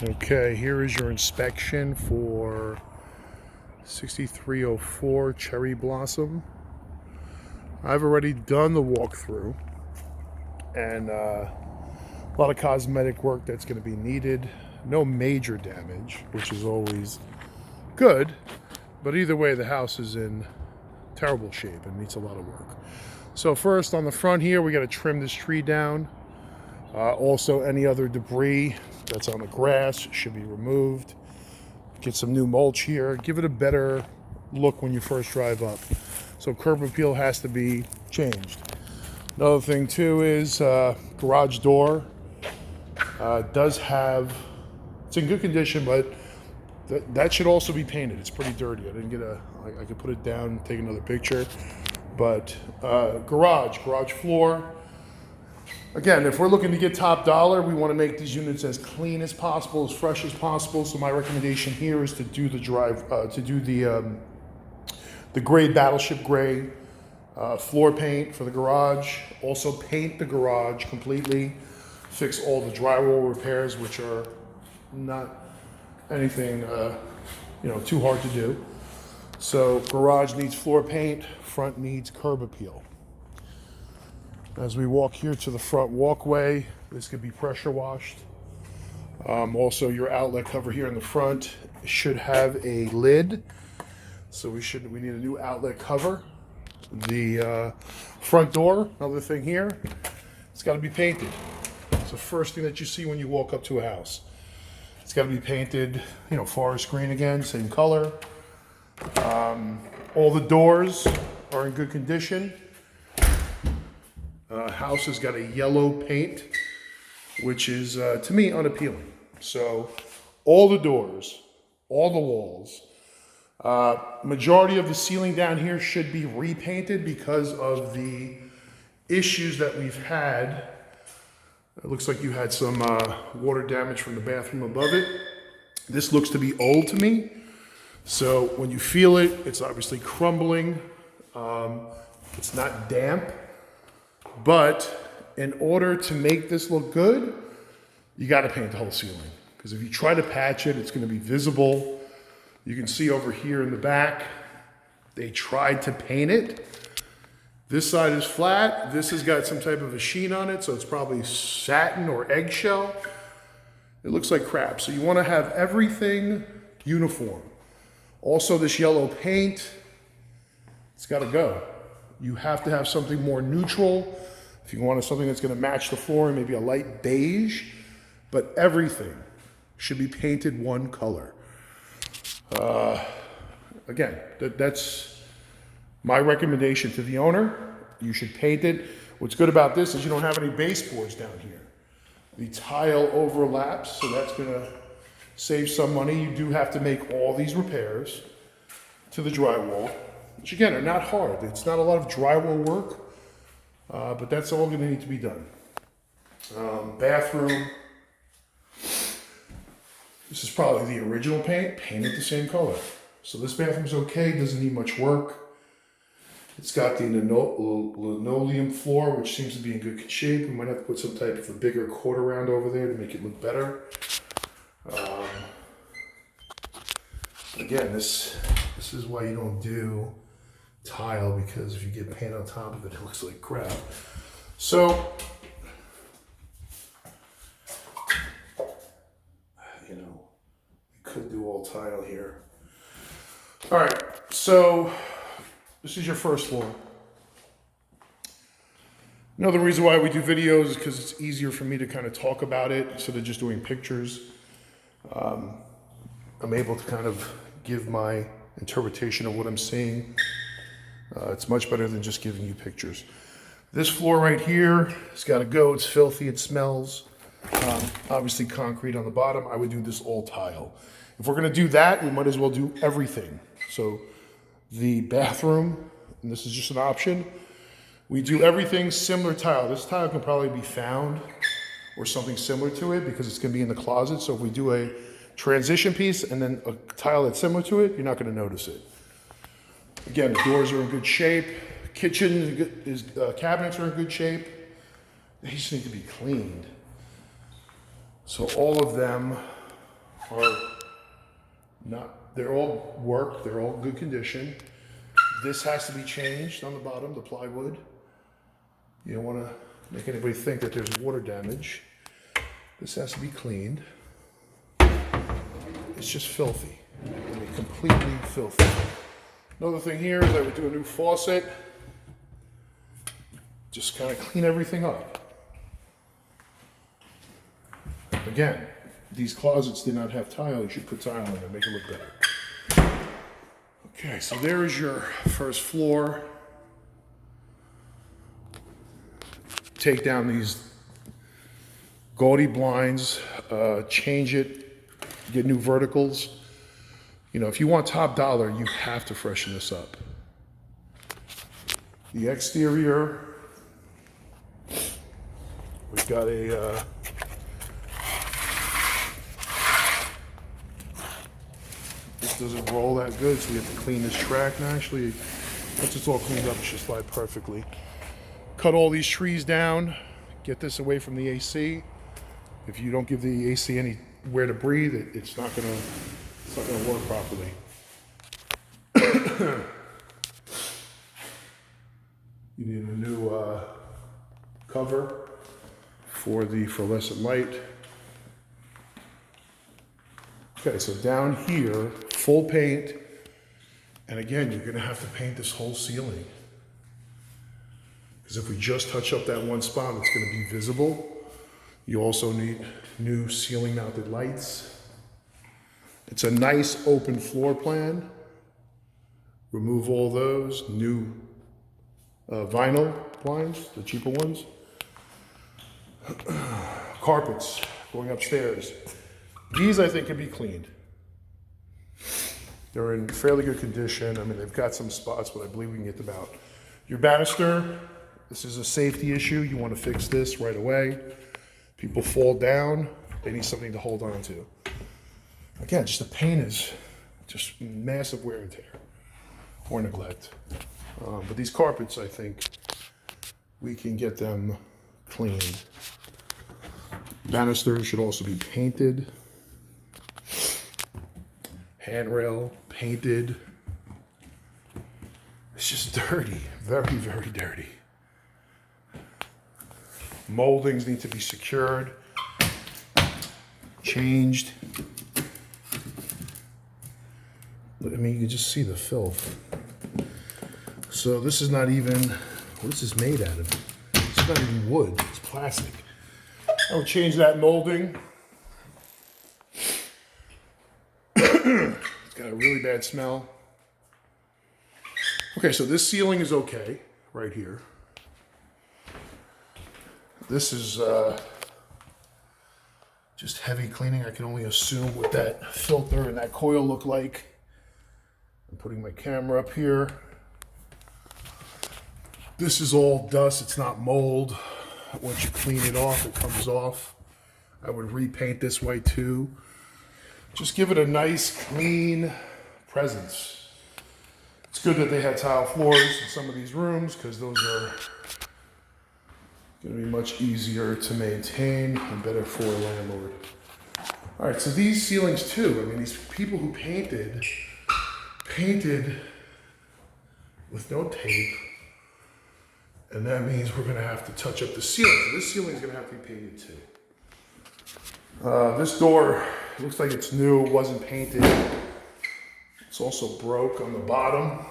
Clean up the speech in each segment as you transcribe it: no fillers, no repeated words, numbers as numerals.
Okay, here is your inspection for 6304 Cherry Blossom. I've already done the walkthrough, and a lot of cosmetic work that's going to be needed. No major damage, which is always good, but either way, the house is in terrible shape and needs a lot of work. So first, on the front here, we got to trim this tree down. Also, any other debris that's on the grass should be removed. Get some new mulch here. Give it a better look when you first drive up. So curb appeal has to be changed. Another thing too is garage door does have, it's in good condition, but that should also be painted. It's pretty dirty. I didn't get I could put it down and take another picture. But garage floor. Again, if we're looking to get top dollar, we want to make these units as clean as possible, as fresh as possible. So my recommendation here is to do the gray Battleship gray floor paint for the garage. Also paint the garage completely. Fix all the drywall repairs, which are not anything too hard to do. So garage needs floor paint, front needs curb appeal. As we walk here to the front walkway, this could be pressure washed. Also, your outlet cover here in the front should have a lid. So we need a new outlet cover. The front door, another thing here, it's got to be painted. It's the first thing that you see when you walk up to a house. It's got to be painted, forest green again, same color. All the doors are in good condition. House has got a yellow paint, which is, to me, unappealing. So all the doors, all the walls, majority of the ceiling down here should be repainted because of the issues that we've had. It looks like you had some water damage from the bathroom above it. This looks to be old to me. So when you feel it, it's obviously crumbling. It's not damp. But in order to make this look good, you got to paint the whole ceiling. Because if you try to patch it, it's going to be visible. You can see over here in the back, they tried to paint it. This side is flat. This has got some type of a sheen on it, so it's probably satin or eggshell. It looks like crap. So you want to have everything uniform. Also, this yellow paint, it's got to go. You have to have something more neutral. If you want something that's going to match the floor, maybe a light beige, but everything should be painted one color. Again, that's my recommendation to the owner. You should paint it. What's good about this is you don't have any baseboards down here. The tile overlaps, so that's going to save some money. You do have to make all these repairs to the drywall, which again are not hard. It's not a lot of drywall work, but that's all going to need to be done. Bathroom. This is probably the original paint, painted the same color. So this bathroom's okay, doesn't need much work. It's got the linoleum floor, which seems to be in good shape. We might have to put some type of a bigger quarter round over there to make it look better. Again, this is why you don't do tile, because if you get paint on top of it, it looks like crap. So, we could do all tile here. All right, so this is your first floor. Another reason why we do videos is because it's easier for me to kind of talk about it instead of just doing pictures. I'm able to kind of give my interpretation of what I'm seeing. It's much better than just giving you pictures. This floor right here has got to go. It's filthy. It smells. Obviously concrete on the bottom. I would do this all tile. If we're going to do that, we might as well do everything. So the bathroom, and this is just an option, we do everything similar tile. This tile can probably be found or something similar to it because it's going to be in the closet. So if we do a transition piece and then a tile that's similar to it, you're not going to notice it. Again, the doors are in good shape. Kitchen cabinets are in good shape. They just need to be cleaned. So all of them are not, they're all work, they're all good condition. This has to be changed on the bottom, the plywood. You don't want to make anybody think that there's water damage. This has to be cleaned. It's just filthy. I mean, completely filthy. Another thing here is I would do a new faucet. Just kind of clean everything up. Again, these closets did not have tile. You should put tile in and make it look better. Okay, so there is your first floor. Take down these gaudy blinds, change it, get new verticals. You know, if you want top dollar, you have to freshen this up. The exterior, we've got a this doesn't roll that good, so we have to clean this track. And actually, once it's all cleaned up, it should slide perfectly. Cut all these trees down, get this away from the AC. If you don't give the AC anywhere to breathe, it's not gonna work properly. You need a new cover for the fluorescent light. Okay, so down here, full paint, and again, you're gonna have to paint this whole ceiling. Because if we just touch up that one spot, it's gonna be visible. You also need new ceiling mounted lights. It's a nice open floor plan. Remove all those, new vinyl blinds, the cheaper ones. Carpets going upstairs. These I think can be cleaned. They're in fairly good condition. I mean, they've got some spots, but I believe we can get them out. Your banister, this is a safety issue. You want to fix this right away. People fall down, they need something to hold on to. Again, just the paint is just massive wear and tear or neglect. But these carpets, I think we can get them cleaned. Banisters should also be painted. Handrail painted. It's just dirty, very, very dirty. Moldings need to be secured, changed. I mean, you can just see the filth. So this is not even, what is this made out of? It's not even wood, it's plastic. I would change that molding. It's got a really bad smell. Okay, so this ceiling is okay, right here. This is just heavy cleaning. I can only assume what that filter and that coil look like. I'm putting my camera up here. This is all dust, it's not mold. Once you clean it off, it comes off. I would repaint this white too. Just give it a nice, clean presence. It's good that they had tile floors in some of these rooms because those are going to be much easier to maintain and better for a landlord. All right, so these ceilings too, I mean, these people who painted with no tape, and that means we're gonna have to touch up the ceiling. So this ceiling is gonna have to be painted too. This door looks like it's new, it wasn't painted. It's also broke on the bottom.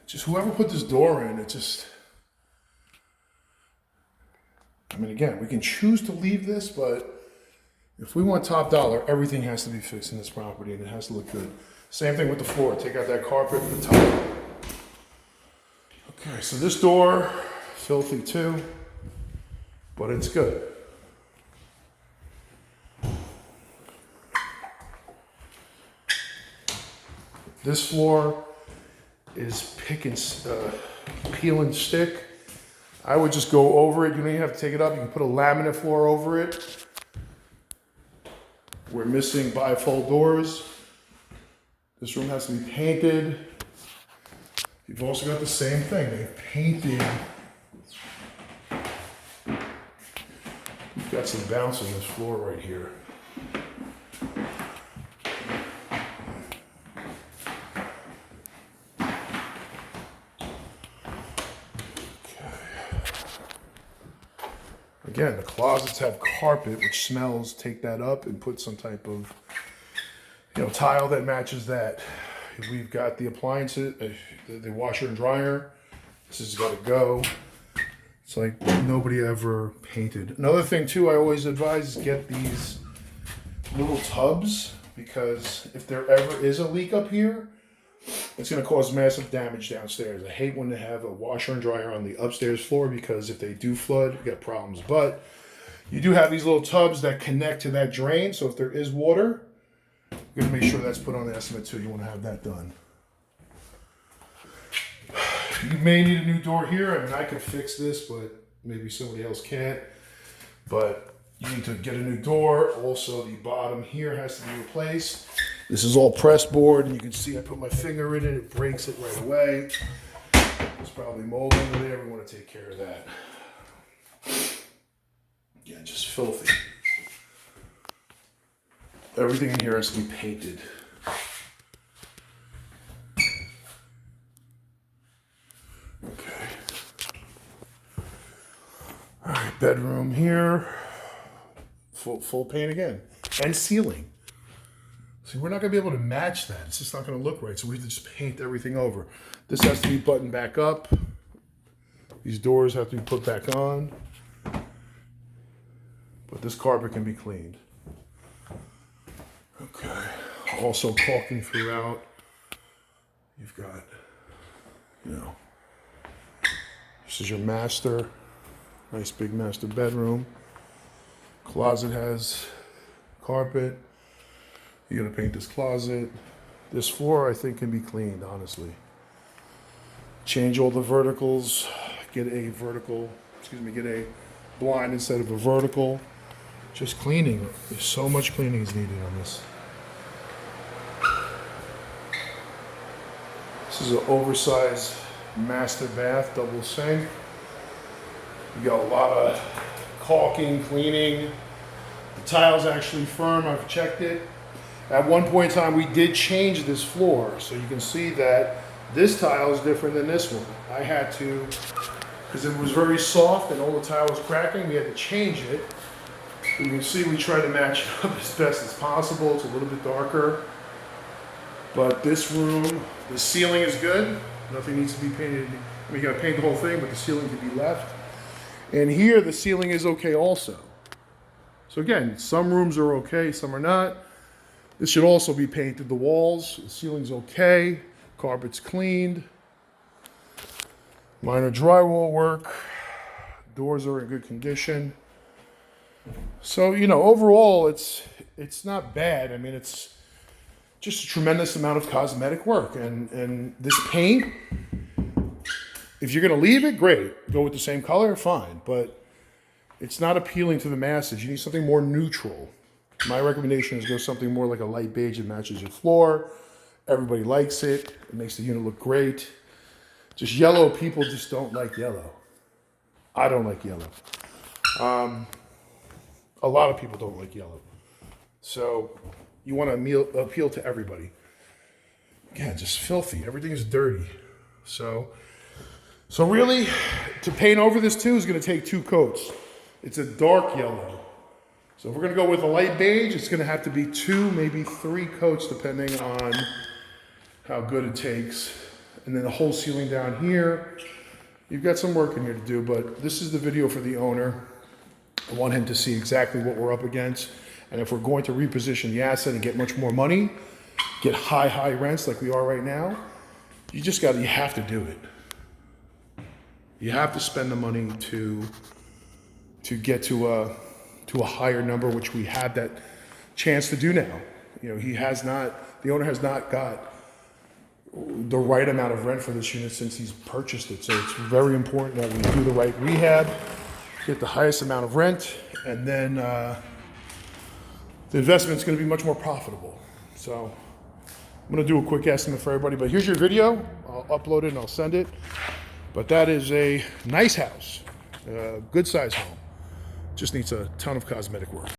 Just whoever put this door in, it just, I mean, again, we can choose to leave this, but if we want top dollar, everything has to be fixed in this property and it has to look good. Same thing with the floor. Take out that carpet and the tile. Okay, so this door, filthy too, but it's good. This floor is peel and stick. I would just go over it. You don't even have to take it up. You can put a laminate floor over it. We're missing bifold doors. This room has to be painted. You've also got the same thing. They've Got some bounce on this floor right here. Again, the closets have carpet, which smells. Take that up and put some type of, tile that matches that. We've got the appliances, the washer and dryer. This has got to go. It's like nobody ever painted. Another thing too, I always advise is get these little tubs, because if there ever is a leak up here, it's going to cause massive damage downstairs. I hate when they have a washer and dryer on the upstairs floor, because if they do flood, you get problems. But you do have these little tubs that connect to that drain, so if there is water, you're going to make sure that's put on the estimate too. You want to have that done. You may need a new door here. I mean, I could fix this, but maybe somebody else can't. But you need to get a new door. Also, the bottom here has to be replaced. This is all press board, and you can see I put my finger in it. It breaks it right away. There's probably mold under there. We want to take care of that. Yeah, just filthy. Everything in here has to be painted. Okay. All right, bedroom here. Full paint again. And ceiling. See, we're not going to be able to match that. It's just not going to look right. So we have to just paint everything over. This has to be buttoned back up. These doors have to be put back on. But this carpet can be cleaned. Okay. Also caulking throughout. You've got, this is your master. Nice big master bedroom. Closet has carpet. You're gonna paint this closet. This floor, I think, can be cleaned, honestly. Change all the verticals. Get a blind instead of a vertical. Just cleaning. There's so much cleaning is needed on this. This is an oversized master bath, double sink. You got a lot of caulking, cleaning. The tile's actually firm, I've checked it. At one point in time, we did change this floor, so you can see that this tile is different than this one. I had to, because it was very soft and all the tile was cracking, we had to change it. You can see we try to match it up as best as possible. It's a little bit darker. But this room, the ceiling is good. Nothing needs to be painted. We gotta paint the whole thing, but the ceiling can be left. And here, the ceiling is okay also. So again, some rooms are okay, some are not. This should also be painted. The walls, the ceiling's okay. Carpet's cleaned. Minor drywall work. Doors are in good condition. So, overall, it's not bad. I mean, it's just a tremendous amount of cosmetic work. And this paint, if you're going to leave it, great. Go with the same color, fine. But it's not appealing to the masses. You need something more neutral. My recommendation is go something more like a light beige that matches your floor. Everybody likes it. It makes the unit look great. Just yellow, people just don't like yellow. I don't like yellow. A lot of people don't like yellow. So you want to appeal to everybody. Again, just filthy. Everything is dirty. So really, to paint over this too is going to take 2 coats. It's a dark yellow. So if we're going to go with a light beige, it's going to have to be 2, maybe 3 coats, depending on how good it takes. And then the whole ceiling down here, you've got some work in here to do, but this is the video for the owner. I want him to see exactly what we're up against. And if we're going to reposition the asset and get much more money, get high rents like we are right now, you have to do it. You have to spend the money to get to a higher number, which we have that chance to do now. The owner has not got the right amount of rent for this unit since he's purchased it. So it's very important that we do the right rehab, get the highest amount of rent, and then the investment's going to be much more profitable. So I'm going to do a quick estimate for everybody, but here's your video. I'll upload it and I'll send it. But that is a nice house, a good size home. Just needs a ton of cosmetic work.